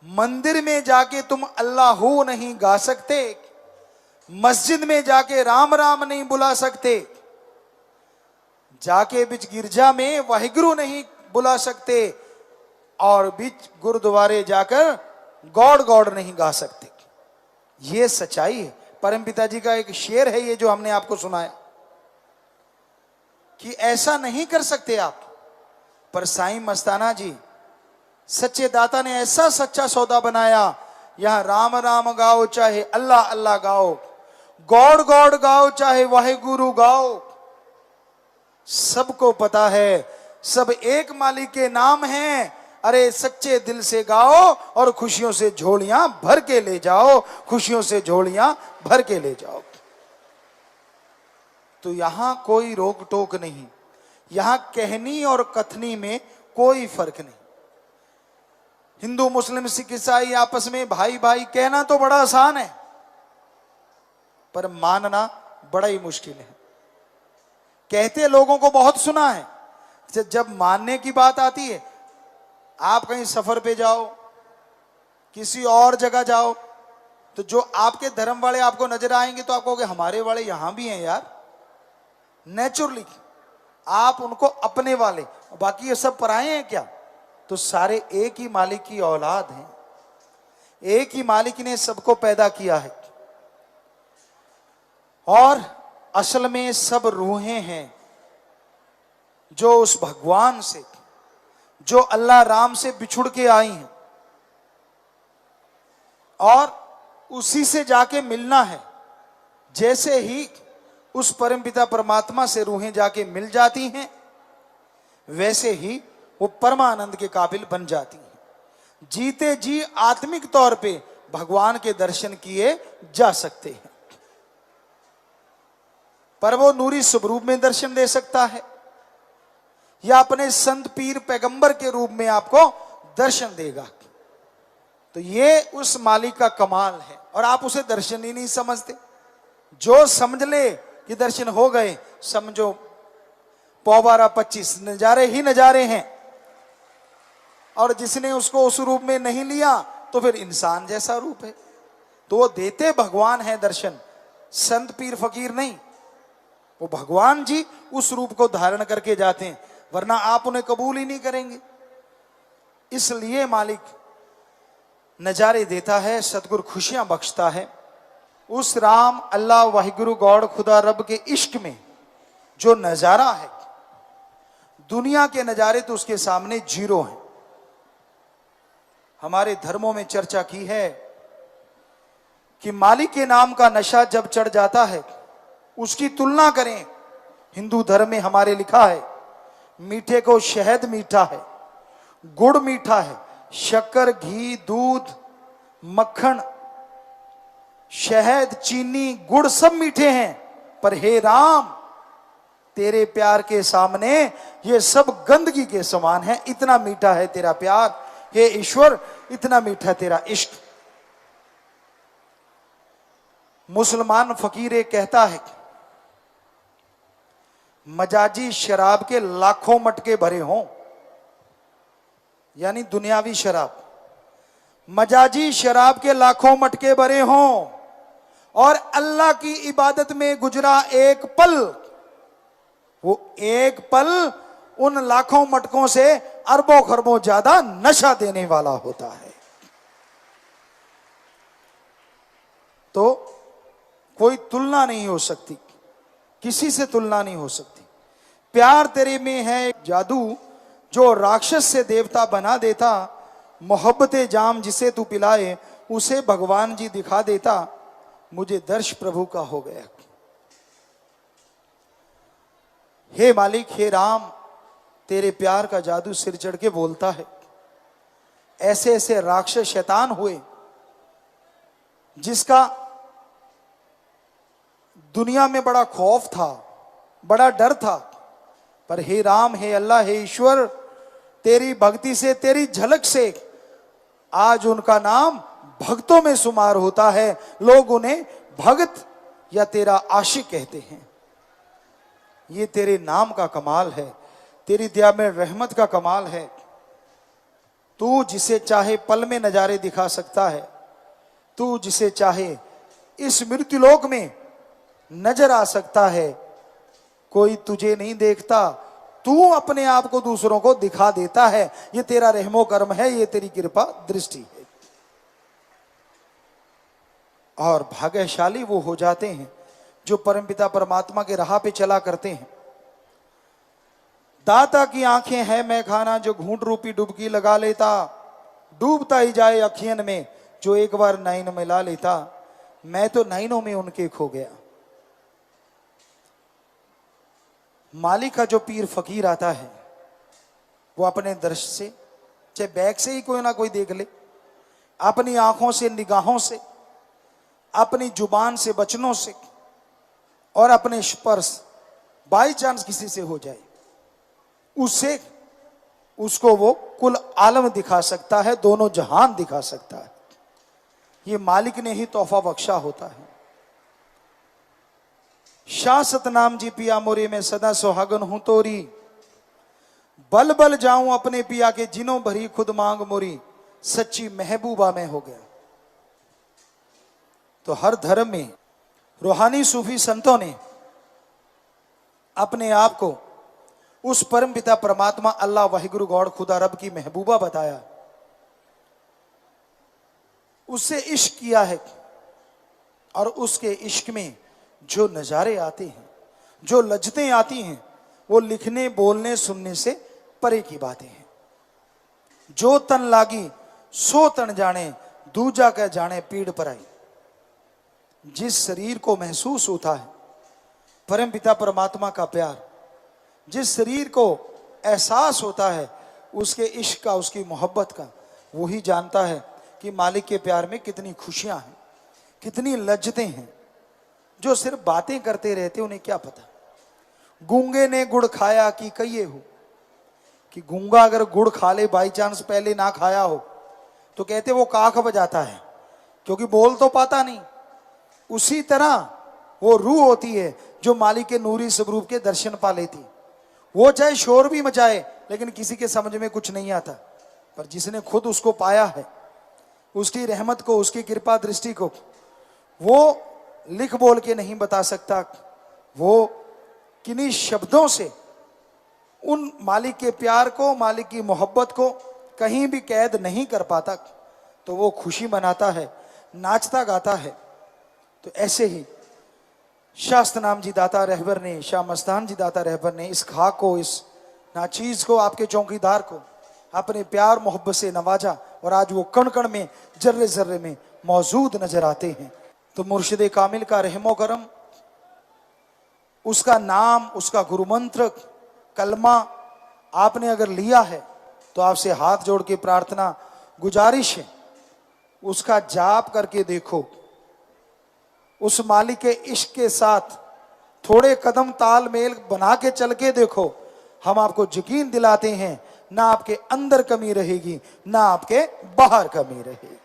मंदिर में जाके तुम अल्लाहू नहीं गा सकते, मस्जिद में जाके राम राम नहीं बुला सकते, जाके बीच गिरजा में वाहिगुरु नहीं बुला सकते, और बीच गुरुद्वारे जाकर गॉड गॉड नहीं गा सकते। ये सच्चाई है। परम पिताजी का एक शेर है ये जो हमने आपको सुनाया कि ऐसा नहीं कर सकते आप। पर साईं मस्ताना जी सच्चे दाता ने ऐसा सच्चा सौदा बनाया, यहां राम राम गाओ चाहे अल्लाह अल्लाह गाओ, गॉड गॉड गाओ चाहे वाहिगुरु गाओ, सबको पता है सब एक मालिक के नाम हैं। अरे सच्चे दिल से गाओ और खुशियों से झोलियां भर के ले जाओ, खुशियों से झोलियां भर के ले जाओ। तो यहां कोई रोक टोक नहीं, यहां कहनी और कथनी में कोई फर्क नहीं। हिंदू मुस्लिम सिख ईसाई आपस में भाई भाई कहना तो बड़ा आसान है, पर मानना बड़ा ही मुश्किल है। कहते लोगों को बहुत सुना है, जब मानने की बात आती है, आप कहीं सफर पे जाओ, किसी और जगह जाओ, तो जो आपके धर्म वाले आपको नजर आएंगे तो आप कहोगे हमारे वाले यहां भी हैं यार। नेचुरली आप उनको अपने वाले, बाकी ये सब पराए हैं क्या? तो सारे एक ही मालिक की औलाद हैं, एक ही मालिक ने सबको पैदा किया है, और असल में सब रूहें हैं जो उस भगवान से, जो अल्लाह राम से बिछुड़ के आई हैं, और उसी से जाके मिलना है। जैसे ही उस परमपिता परमात्मा से रूहें जाके मिल जाती हैं, वैसे ही वो परमानंद के काबिल बन जाती हैं। जीते जी आत्मिक तौर पे भगवान के दर्शन किए जा सकते हैं। पर वो नूरी स्वरूप में दर्शन दे सकता है, या अपने संत पीर पैगंबर के रूप में आपको दर्शन देगा। तो ये उस मालिक का कमाल है, और आप उसे दर्शन ही नहीं समझते। जो समझ ले कि दर्शन हो गए, समझो 25 नजारे ही नजारे हैं, और जिसने उसको उस रूप में नहीं लिया तो फिर इंसान जैसा रूप है। तो वो देते भगवान है दर्शन, संत पीर फकीर नहीं। वो भगवान जी उस रूप को धारण करके जाते हैं, वरना आप उन्हें कबूल ही नहीं करेंगे। इसलिए मालिक नजारे देता है, सतगुरु खुशियां बख्शता है। उस राम अल्लाह वाहिगुरु गॉड खुदा रब के इश्क में जो नजारा है, दुनिया के नजारे तो उसके सामने जीरो हैं। हमारे धर्मों में चर्चा की है कि मालिक के नाम का नशा जब चढ़ जाता है, उसकी तुलना करें। हिंदू धर्म में हमारे लिखा है, मीठे को शहद मीठा है, गुड़ मीठा है, शक्कर घी दूध मक्खन शहद चीनी गुड़ सब मीठे हैं, पर हे राम तेरे प्यार के सामने ये सब गंदगी के समान है। इतना मीठा है तेरा प्यार, हे ईश्वर इतना मीठा तेरा इश्क। मुसलमान फकीर एक कहता है, मजाजी शराब के लाखों मटके भरे हों, यानी दुनियावी शराब, मजाजी शराब के लाखों मटके भरे हों, और अल्लाह की इबादत में गुजरा एक पल, वो एक पल उन लाखों मटकों से अरबों खरबों ज्यादा नशा देने वाला होता है। तो कोई तुलना नहीं हो सकती, किसी से तुलना नहीं हो सकती। प्यार तेरे में है जादू, जो राक्षस से देवता बना देता, मोहब्बते जाम जिसे तू पिलाए, उसे भगवान जी दिखा देता, मुझे दर्श प्रभु का हो गया। हे मालिक, हे राम, तेरे प्यार का जादू सिर चढ़ के बोलता है। ऐसे ऐसे राक्षस शैतान हुए जिसका दुनिया में बड़ा खौफ था, बड़ा डर था, पर हे राम, हे अल्लाह, हे ईश्वर, तेरी भक्ति से, तेरी झलक से आज उनका नाम भक्तों में शुमार होता है। लोग उन्हें भक्त या तेरा आशिक कहते हैं। ये तेरे नाम का कमाल है, तेरी दया में रहमत का कमाल है। तू जिसे चाहे पल में नजारे दिखा सकता है, तू जिसे चाहे इस मृत्युलोक में नजर आ सकता है। कोई तुझे नहीं देखता, तू अपने आप को दूसरों को दिखा देता है। ये तेरा रहमो कर्म है, ये तेरी कृपा दृष्टि है। और भाग्यशाली वो हो जाते हैं जो परमपिता परमात्मा के राह पे चला करते हैं। दाता की आंखें है मैं खाना, जो घूंट रूपी डुबकी लगा लेता, डूबता ही जाए अखियन में, जो एक बार नैन मिला लेता। मैं तो नैनों में उनके खो गया। मालिक का जो पीर फकीर आता है, वो अपने दृष्टि से, चाहे बैग से ही कोई ना कोई देख ले, अपनी आंखों से, निगाहों से, अपनी जुबान से, वचनों से, और अपने स्पर्श, बाई चांस किसी से हो जाए, उससे उसको वो कुल आलम दिखा सकता है, दोनों जहान दिखा सकता है। ये मालिक ने ही तोहफा बख्शा होता है। शाह सतनाम जी पिया मोरे में सदा सुहागन हूं तोरी, बल बल जाऊं अपने पिया के जिनों भरी खुद मांग मोरी, सच्ची महबूबा में हो गया। तो हर धर्म में रूहानी सूफी संतों ने अपने आप को उस परम पिता परमात्मा अल्लाह वाहिगुरु गॉड खुदा रब की महबूबा बताया, उससे इश्क किया है। और उसके इश्क में जो नजारे आते हैं, जो लज्जतें आती हैं, वो लिखने, बोलने, सुनने से परे की बातें हैं। जो तन लागी सो तन जाने, दूजा कह जाने पीड़ पर आई। जिस शरीर को महसूस होता है परम पिता परमात्मा का प्यार, जिस शरीर को एहसास होता है उसके इश्क का, उसकी मोहब्बत का, वही जानता है कि मालिक के प्यार में कितनी खुशियां हैं, कितनी लज्जतें हैं। जो सिर्फ बातें करते रहते उन्हें क्या पता। गूंगे ने गुड़ खाया कि कहिए हो, कि गूंगा अगर गुड़ खा ले, बाई चांस पहले ना खाया हो, तो कहते वो काख बजाता है, क्योंकि बोल तो पाता नहीं। उसी तरह वो रूह होती है जो मालिक के नूरी स्वरूप के दर्शन पा लेती। वो चाहे शोर भी मचाए, लेकिन किसी के समझ में कुछ नहीं आता। पर जिसने खुद उसको पाया है, उसकी रहमत को, उसकी कृपा दृष्टि को, वो लिख बोल के नहीं बता सकता। वो किन्हीं शब्दों से उन मालिक के प्यार को, मालिक की मोहब्बत को कहीं भी कैद नहीं कर पाता। तो वो खुशी मनाता है, नाचता गाता है। तो ऐसे ही शाह सतनाम जी दाता रहबर ने, शाह मस्तान जी दाता रहबर ने इस खाक को, इस नाचीज को, आपके चौकीदार को अपने प्यार मोहब्बत से नवाजा। और आज वो कण कण में, जर्रे जर्रे में मौजूद नजर आते हैं। तो मुर्शिद कामिल का रहमो करम, उसका नाम, उसका गुरु मंत्र, कलमा आपने अगर लिया है तो आपसे हाथ जोड़ के प्रार्थना, गुजारिश है, उसका जाप करके देखो। उस मालिक के इश्क के साथ थोड़े कदम तालमेल बना के चल के देखो। हम आपको यकीन दिलाते हैं, ना आपके अंदर कमी रहेगी, ना आपके बाहर कमी रहेगी।